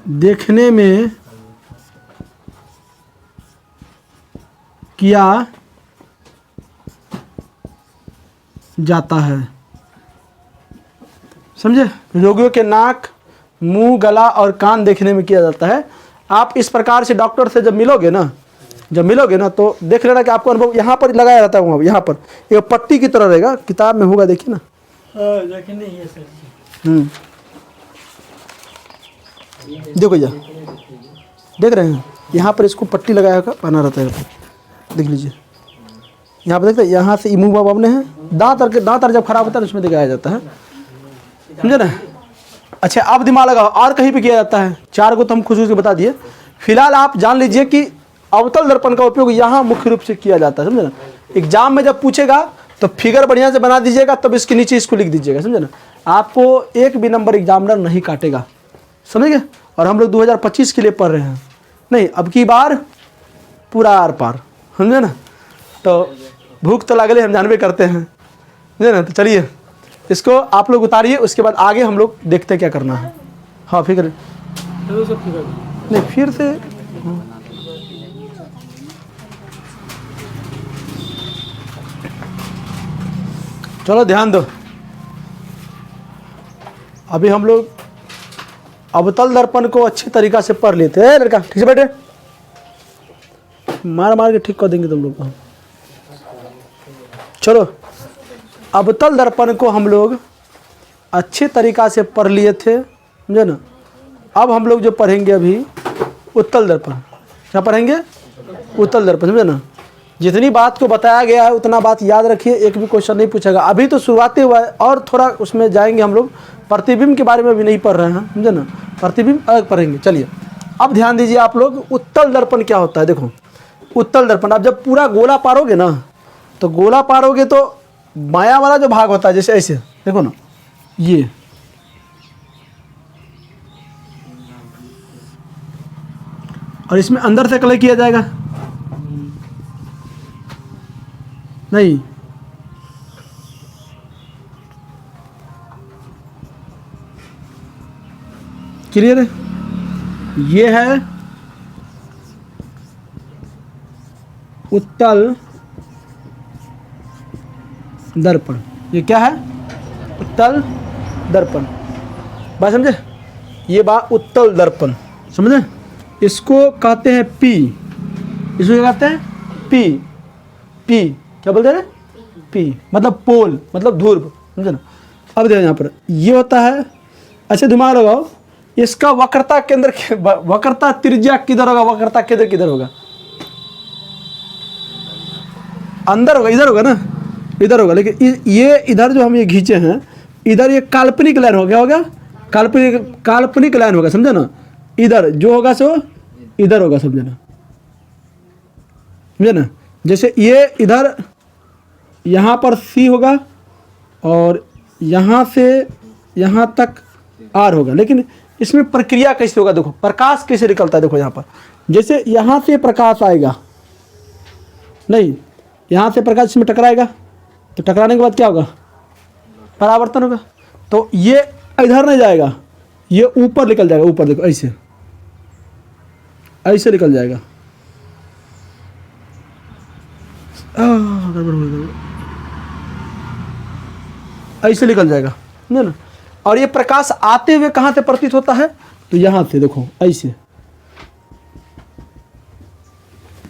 देखने में किया जाता है, समझे। रोगियों के नाक, मुंह, गला और कान देखने में किया जाता है। आप इस प्रकार से डॉक्टर से जब मिलोगे ना तो देख लेना कि आपको अनुभव यहाँ पर लगाया रहता है। वहाँ यहाँ पर एक पट्टी की तरह रहेगा, किताब में होगा, देखिए ना। देखो ये देख रहे हैं, यहाँ पर इसको पट्टी लगाया होगा, बना रहता है। देख लीजिए यहाँ पर, देखते हैं यहाँ से मुँह बाब अपने हैं, दांत जब खराब होता है उसमें दिखाया जाता है, समझे ना। अच्छा, अब दिमाग लगाओ, और कहीं पे किया जाता है। 4 को तो हम खुशी से बता दिए। फिलहाल आप जान लीजिए कि अवतल दर्पण का उपयोग यहाँ मुख्य रूप से किया जाता है, समझे ना। एग्जाम में जब पूछेगा तो फिगर बढ़िया से बना दीजिएगा, तब इसके नीचे इसको लिख दीजिएगा, समझे ना। आपको एक भी नंबर एग्जामिनर नहीं काटेगा, समझ गए। और हम लोग 2025 के लिए पढ़ रहे हैं, नहीं अब की बार पूरा आर पार, समझे ना। तो भूख तो लगले, हम जानबे करते हैं, समझे ना। तो चलिए इसको आप लोग उतारिए, उसके बाद आगे हम लोग देखते हैं क्या करना है। हाँ फिगर नहीं, फिर से चलो ध्यान दो। अभी हम लोग अवतल दर्पण को अच्छे तरीका से पढ़ लेते हैं। लड़का ठीक से बैठे, मार के ठीक कर देंगे तुम लोग को। चलो, अवतल दर्पण को हम लोग अच्छे तरीका से पढ़ लिए थे, समझे ना। अब हम लोग जो पढ़ेंगे अभी उत्तल दर्पण। क्या पढ़ेंगे? उत्तल दर्पण, समझे ना। जितनी बात को बताया गया है उतना बात याद रखिए, एक भी क्वेश्चन नहीं पूछेगा। अभी तो शुरुआती हुआ है, और थोड़ा उसमें जाएंगे हम लोग। प्रतिबिंब के बारे में भी नहीं पढ़ रहे हैं, समझे ना। प्रतिबिंब अलग पढ़ेंगे। चलिए अब ध्यान दीजिए आप लोग, उत्तल दर्पण क्या होता है। देखो उत्तल दर्पण, आप जब पूरा गोला पारोगे ना, तो गोला पारोगे तो माया वाला जो भाग होता है, जैसे ऐसे देखो ना, ये और इसमें अंदर से कलर किया जाएगा नहीं। क्लियर है? ये है उत्तल दर्पण। ये क्या है? उत्तल दर्पण। बात समझे? ये बात उत्तल दर्पण, समझे। इसको कहते हैं पी। इसको क्या कहते हैं? पी। पी क्या बोलते हैं? पी मतलब पोल, मतलब ध्रुव, समझे ना। अब देखो यहाँ पर ये होता है। अच्छे दिमाग लगाओ, इसका वक्रता केंद्र, वक्रता त्रिज्या किधर होगा? वक्रता केंद्र किधर होगा? अंदर होगा, इधर होगा ना, इधर होगा। लेकिन ये इधर जो हम ये खींचे हैं, इधर ये काल्पनिक लाइन हो गया, होगा काल्पनिक लाइन होगा, समझे ना। इधर जो होगा सो इधर होगा, समझे ना, समझे ना। जैसे ये इधर यहाँ पर सी होगा और यहाँ से यहाँ तक आर होगा। लेकिन इसमें प्रक्रिया कैसे होगा? देखो प्रकाश कैसे निकलता है। देखो यहाँ पर जैसे यहाँ से प्रकाश आएगा, नहीं यहाँ से प्रकाश इसमें टकराएगा, तो टकराने के बाद क्या होगा? परावर्तन होगा। तो ये इधर नहीं जाएगा, ये ऊपर निकल जाएगा। ऊपर देखो ऐसे ऐसे निकल जाएगा। ऐसे निकल जाएगा ना। और ये प्रकाश आते हुए कहाँ से प्रतीत होता है? तो यहाँ से देखो, ऐसे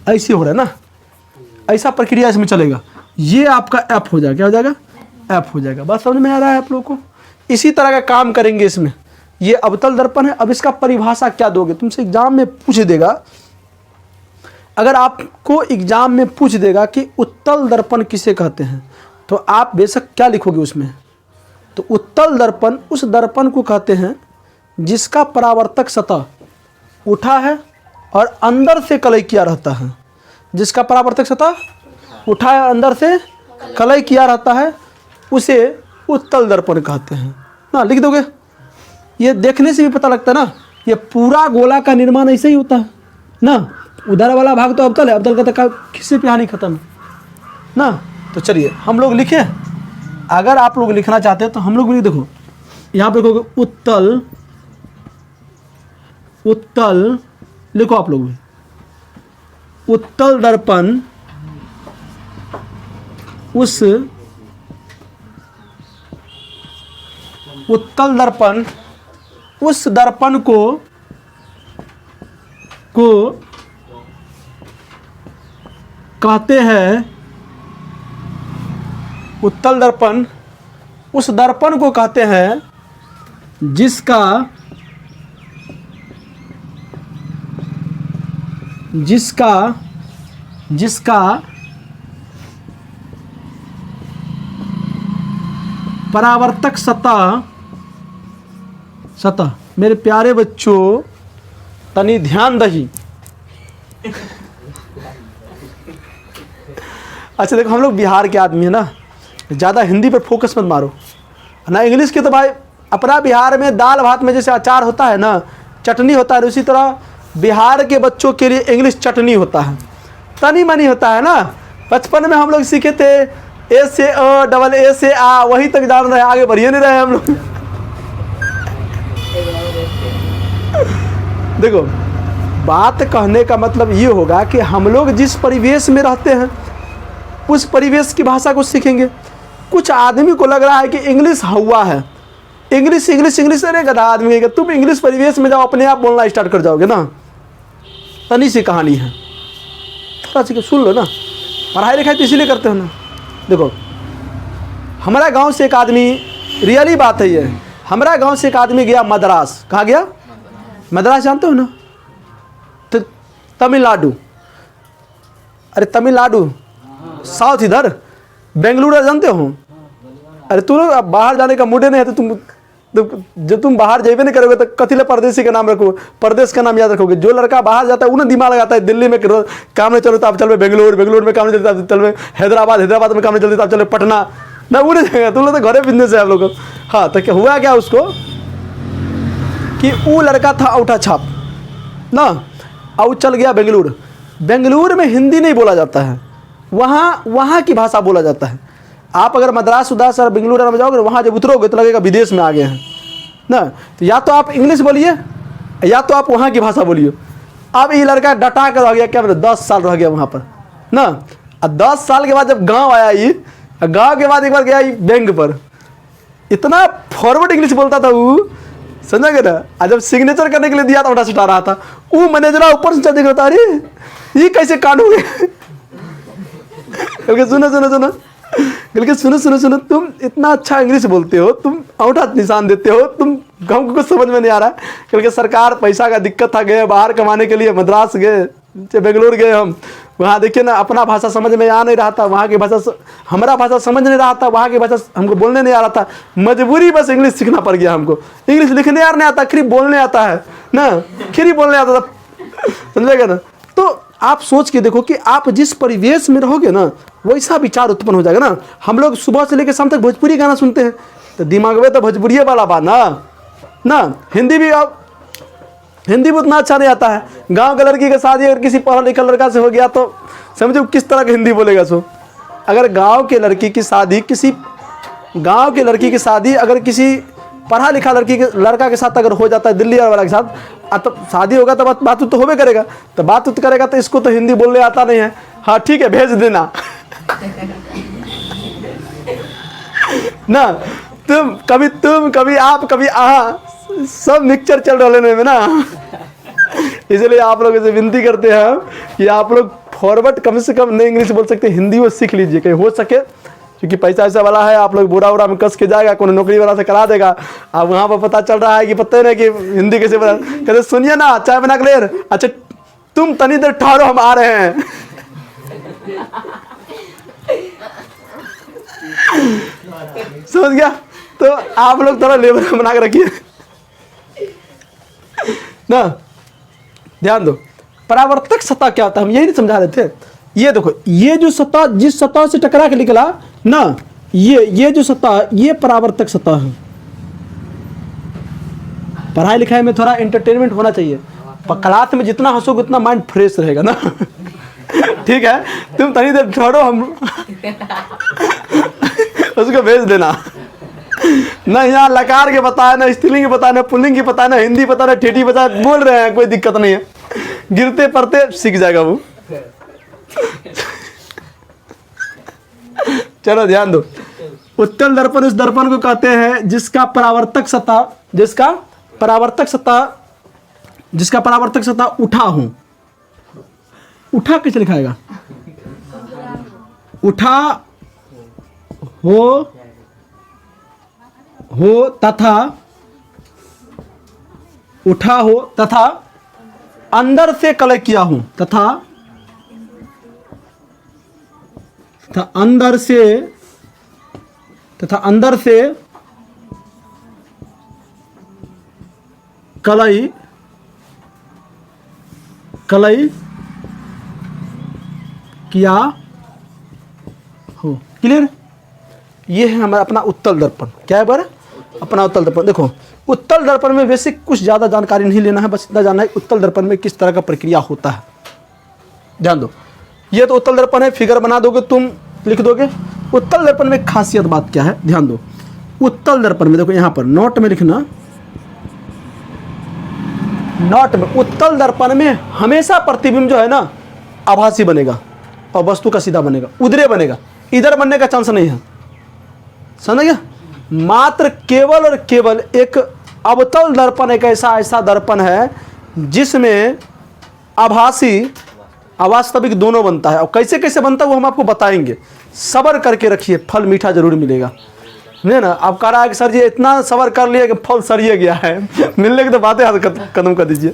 ऐसे हो रहा है ना, ऐसा प्रक्रिया इसमें चलेगा। ये आपका एफ हो जाएगा। क्या हो जाएगा? एफ हो जाएगा। बात समझ में आ रहा है आप लोगों को? इसी तरह का काम करेंगे इसमें। ये अवतल दर्पण है। अब इसका परिभाषा क्या दोगे? तुमसे एग्जाम में पूछ देगा। अगर आपको एग्जाम में पूछ देगा कि उत्तल दर्पण किसे कहते हैं, तो आप बेशक क्या लिखोगे उसमें? तो उत्तल दर्पण उस दर्पण को कहते हैं जिसका परावर्तक सतह उठा है और अंदर से कलई किया रहता है। जिसका परावर्तक सतह उठा है, अंदर से कलई किया रहता है, उसे उत्तल दर्पण कहते हैं ना। लिख दोगे? ये देखने से भी पता लगता है ना, ये पूरा गोला का निर्माण ऐसे ही होता है ना। उधर वाला भाग तो अवतल है, अवतल का तो किसी पे हानि खत्म ना। तो चलिए हम लोग लिखें। अगर आप लोग लिखना चाहते हैं तो हम लोग भी देखो, यहाँ पे लिखोगे उत्तल, उत्तल लिखो आप लोग भी। उत्तल दर्पण उस उत्तल दर्पण उस दर्पण को कहते हैं, उत्तल दर्पण उस दर्पण को कहते हैं जिसका परावर्तक सतह मेरे प्यारे बच्चों तनी ध्यान दही। अच्छा देखो, हम लोग बिहार के आदमी है ना, ज़्यादा हिंदी पर फोकस मत मारो ना। इंग्लिश के तो भाई अपना बिहार में दाल भात में जैसे अचार होता है ना, चटनी होता है, उसी तरह बिहार के बच्चों के लिए इंग्लिश चटनी होता है, तनी मनी होता है ना। बचपन में हम लोग सीखे थे ए से अ, डबल ए से आ, वहीं तक जान रहे, आगे बढ़िए नहीं रहे हम लोग। देखो, बात कहने का मतलब ये होगा कि हम लोग जिस परिवेश में रहते हैं उस परिवेश की भाषा को सीखेंगे। कुछ आदमी को लग रहा है कि इंग्लिश हवा है, इंग्लिश इंग्लिश इंग्लिश। अरे गधा आदमी है, तुम इंग्लिश परिवेश में जाओ, अपने आप बोलना स्टार्ट कर जाओगे ना। तनी सी कहानी है, थोड़ा सी सुन लो ना। पढ़ाई लिखाई तो इसीलिए करते हो ना। देखो, हमारा गांव से एक आदमी, रियली बात है ये, हमारा गांव से एक आदमी गया मद्रास। कहाँ गया? मद्रास जानते हो ना, तो तमिलनाडु। अरे तमिलनाडु साउथ, इधर बेंगलुरु जानते हो। अरे तुम लोग अब बाहर जाने का मूड नहीं है तो जब तुम बाहर जेबे नहीं करोगे तो कथिले परदेसी का नाम रखो, प्रदेश का नाम याद रखोगे। जो लड़का बाहर जाता है उन्हें दिमाग लगाता है, दिल्ली में काम नहीं चलो तो आप चलो बेंगलुरु, बेंगलुरु में काम नहीं चलता चलो हैदराबाद, हैदराबाद में काम नहीं चलता आप चलो पटना ना। वो नहीं जाएगा, तुम लोग तो घरे बिजनेस है आप लोग। हाँ, तो क्या हुआ क्या उसको कि वो लड़का था औठा छाप ना, और चल गया बेंगलुरु। बेंगलुरु में हिंदी नहीं बोला जाता है, वहाँ की भाषा बोला जाता है। आप अगर मद्रास उदास और बेंगलुरु में जाओगे, वहाँ जब उतरोगे तो लगेगा विदेश में आ गए हैं ना। तो या तो आप इंग्लिश बोलिए या तो आप वहाँ की भाषा बोलिए। अब ये लड़का डटा कर रह गया, क्या मतलब 10 साल रह गया वहाँ पर ना। और 10 साल के बाद जब गांव आया, ये गांव के बाद एक बार गया बैंक पर, इतना फॉरवर्ड इंग्लिश बोलता था वो, समझा गया ना। और जब सिग्नेचर करने के लिए दिया तो उठा सुटा रहा था वो मैनेजर, ऊपर से देख रहा था, अरे ये कैसे काटोगे। सुनो सुनो सुनो, बल्कि सुनो सुनो सुनो, तुम इतना अच्छा इंग्लिश बोलते हो, तुम औंठा निशान देते हो, तुम गाँव को कुछ समझ में नहीं आ रहा है। क्योंकि सरकार पैसा का दिक्कत था, गए बाहर कमाने के लिए, मद्रास गए, बेंगलुरु गए हम, वहाँ देखिए ना अपना भाषा समझ में आ नहीं रहा था, वहाँ की भाषा हमारा भाषा समझ नहीं रहा था, वहाँ की भाषा हमको बोलने नहीं आ रहा था। मजबूरी बस इंग्लिश सीखना पड़ गया हमको। इंग्लिश लिखने यार नहीं आता, खिरी बोलने आता है ना, खिरी बोलने आता था, समझेगा ना। तो आप सोच के देखो कि आप जिस परिवेश में रहोगे ना वैसा विचार उत्पन्न हो जाएगा ना। हम लोग सुबह से लेकर शाम तक भोजपुरी गाना सुनते हैं, तो दिमाग में तो भोजपुरी वाला बात ना। हिंदी भी उतना अच्छा नहीं आता है। गांव के लड़की की शादी अगर किसी पढ़ा लिखा लड़का से हो गया तो समझो किस तरह की हिंदी बोलेगा सो। अगर गांव के लड़की की शादी अगर किसी पढ़ा लिखा लड़का के साथ अगर हो जाता है, दिल्ली वाला के साथ, तो शादी होगा तो बात तो होबे करेगा, तो बात करेगा तो इसको तो हिंदी बोलने आता नहीं है। हाँ ठीक है, भेज देना ना। तुम कभी आप कभी सब मिक्सचर चल रहे में ना। इसलिए आप लोगों से विनती करते हैं कि आप लोग फॉरवर्ड कम से कम नहीं इंग्लिश बोल सकते, हिंदी वो सीख लीजिए कहीं हो सके, क्योंकि पैसा ऐसा वाला है, आप लोग बोरा वोरा में कस के जाएगा, कोई नौकरी वाला से करा देगा। अब वहाँ पर पता चल रहा है कि पता ही नहीं कि हिंदी कैसे बना। कहते सुनिए ना, चाय बना के ले, अच्छा तुम तनी देर ठहरो हम आ रहे हैं। समझ गया? तो आप लोग थोड़ा लेबर बना के रखिए ना। ध्यान दो, परावर्तक सतह क्या होता है, हम यही नहीं समझा रहे थे। ये देखो, ये जो सतह जिस सतह से टकरा के निकला ना, ये जो सतह, ये परावर्तक सतह है। पढ़ाई लिखाई में थोड़ा एंटरटेनमेंट होना चाहिए, क्लास में जितना हंसोगे उतना माइंड फ्रेश रहेगा ना। ठीक है, तुम तनी देर छोड़ो, हम उसको भेज देना ना। यहाँ लकार के पता है ना, स्त्रीलिंग के पता है ना, पुल्लिंग की पता है ना, हिंदी पता है ना, ठेठी पता है, बोल रहे हैं, कोई दिक्कत नहीं है। गिरते पड़ते सीख जाएगा वो। चलो ध्यान दो, उत्तल दर्पण उस दर्पण को कहते हैं जिसका परावर्तक सतह, जिसका परावर्तक सतह उठा हो, उठा कैसे लिखाएगा? उठा हो तथा, उठा हो तथा अंदर से कलय किया हूं, तथा अंदर से कलई किया हो। क्लियर? ये है हमारा अपना उत्तल दर्पण। क्या है बार? अपना उत्तल दर्पण। देखो उत्तल दर्पण में वैसे कुछ ज़्यादा जानकारी नहीं लेना है, बस इतना जानना है उत्तल दर्पण में किस तरह का प्रक्रिया होता है। ध्यान दो, ये तो उत्तल दर्पण है, फिगर बना दोगे तुम, लिख दोगे। उत्तल दर्पण में खासियत बात क्या है, ध्यान दो। उत्तल दर्पण में देखो, यहाँ पर नोट में लिखना, नोट में उत्तल दर्पण में हमेशा प्रतिबिंब जो है ना आभासी बनेगा और वस्तु का सीधा बनेगा, उधरे बनेगा, इधर बनने का चांस नहीं है। समझ गया? मात्र केवल और केवल एक अवतल दर्पण एक ऐसा दर्पण है जिसमें आभासी अवास्तविक दोनों बनता है। और कैसे कैसे बनता है वो हम आपको बताएंगे। सब्र करके रखिए, फल मीठा जरूर मिलेगा। नहीं ना? आप कह रहा है कि सर जी इतना सब्र कर लिया कि फल सरिये गया है, मिलने की तो बातें हाथ कदम कर दीजिए।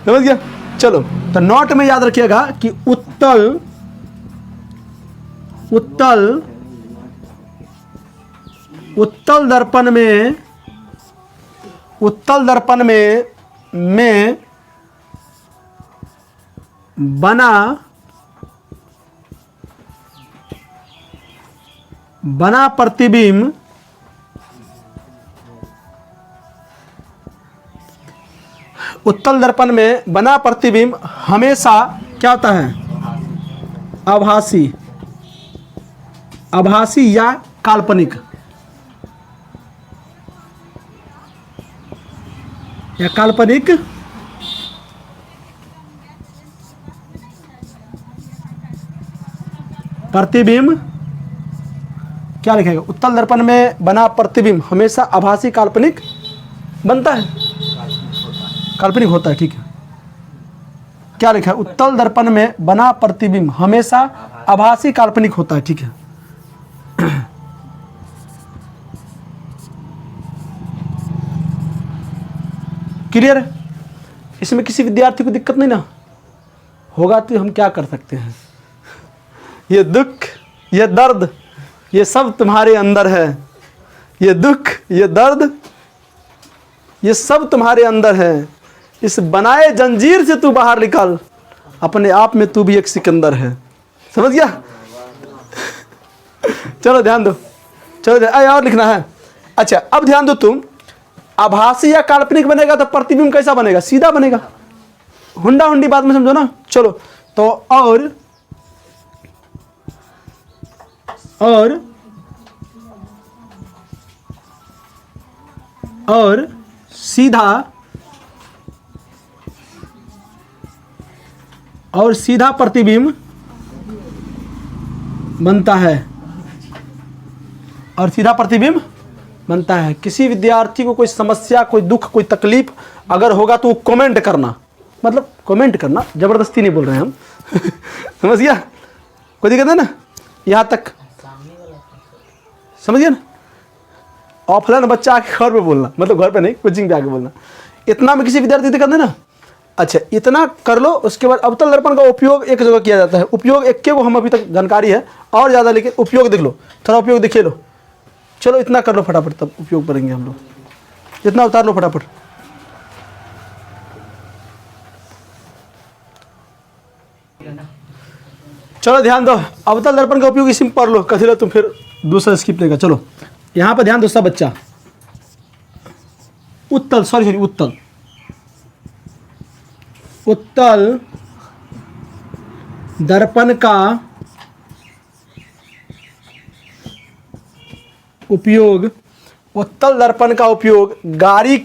समझ गया? चलो, तो नोट में याद रखिएगा कि उत्तल दर्पण में बना प्रतिबिंब उत्तल दर्पण में बना प्रतिबिंब हमेशा क्या होता है? आभासी या काल्पनिक, प्रतिबिंब क्या लिखेगा? उत्तल दर्पण में बना प्रतिबिंब हमेशा आभासी काल्पनिक बनता है, काल्पनिक होता है। ठीक है, क्या लिखा है? उत्तल दर्पण में बना प्रतिबिंब हमेशा आभासी काल्पनिक होता है। ठीक है, क्लियर? इसमें किसी विद्यार्थी को दिक्कत नहीं ना होगा तो हम क्या कर सकते हैं? ये दुख, ये दर्द, ये सब तुम्हारे अंदर है। ये दुख, ये दर्द, ये सब तुम्हारे अंदर है। इस बनाए जंजीर से तू बाहर निकल, अपने आप में तू भी एक सिकंदर है। समझ गया? चलो ध्यान दो, चलो और लिखना है। अच्छा, अब ध्यान दो तुम, आभासी या काल्पनिक बनेगा तो प्रतिबिंब कैसा बनेगा? सीधा बनेगा। हुंडा हुंडी बात में समझो ना। चलो, तो और सीधा प्रतिबिंब बनता है, और सीधा प्रतिबिंब बनता है। किसी विद्यार्थी को कोई समस्या, कोई दुख, कोई तकलीफ अगर होगा तो वो कमेंट करना, मतलब कमेंट करना, जबरदस्ती नहीं बोल रहे हैं हम। समझ गया? कोई दिक्कत है ना? यहाँ तक समझिए ना? ऑफलाइन बच्चा आके घर पे बोलना, मतलब घर पे नहीं, कोचिंग पे आके बोलना। इतना में किसी विद्यार्थी दिक्कत नहीं ना? अच्छा, इतना कर लो। उसके बाद अवतल दर्पण का उपयोग एक जगह किया जाता है। उपयोग एक के को हम अभी तक जानकारी है और ज़्यादा, लेकिन उपयोग देख लो, थोड़ा उपयोग देखिए लो। चलो इतना कर लो फटाफट, तब उपयोग करेंगे हम लोग। इतना उतार लो फटाफट। चलो ध्यान दो, अवतल दर्पण का उपयोग इसी में पढ़ लो, कथी लो तुम फिर दूसरा स्किप लेगा। चलो यहाँ पर ध्यान दो सब बच्चा। उत्तल दर्पण का उपयोग, उत्तल दर्पण का उपयोग गाड़ी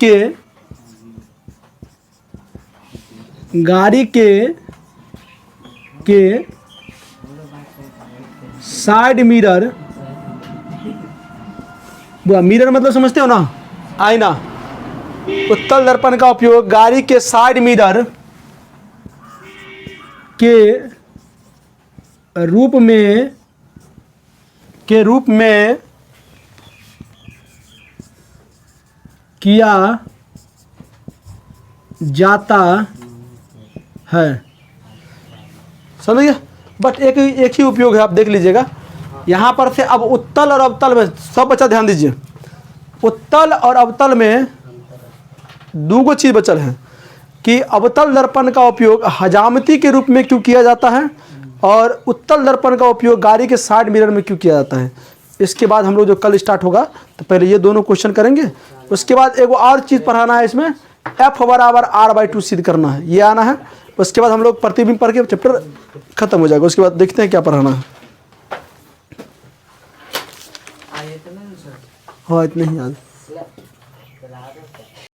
के साइड मिरर, मिरर मतलब समझते हो ना? आईना, उत्तल दर्पण का उपयोग गाड़ी के साइड मिरर के रूप में किया जाता है। समझिए, बट एक ही उपयोग है, आप देख लीजिएगा यहाँ पर से। अब उत्तल और अवतल में सब बच्चा ध्यान दीजिए, उत्तल और अवतल में दो चीज़ बचल है कि अवतल दर्पण का उपयोग हजामती के रूप में क्यों किया जाता है और उत्तल दर्पण का उपयोग गाड़ी के साइड मिरर में क्यों किया जाता है। इसके बाद हम लोग जो कल स्टार्ट होगा तो पहले ये दोनों क्वेश्चन करेंगे, उसके बाद एक और चीज़ पढ़ाना है, इसमें F बराबर R/2 सिद्ध करना है, ये आना है। उसके बाद हम लोग प्रतिबिंब पढ़ के चैप्टर खत्म हो जाएगा। उसके बाद देखते हैं क्या पढ़ाना है। हाँ, इतने ही याद।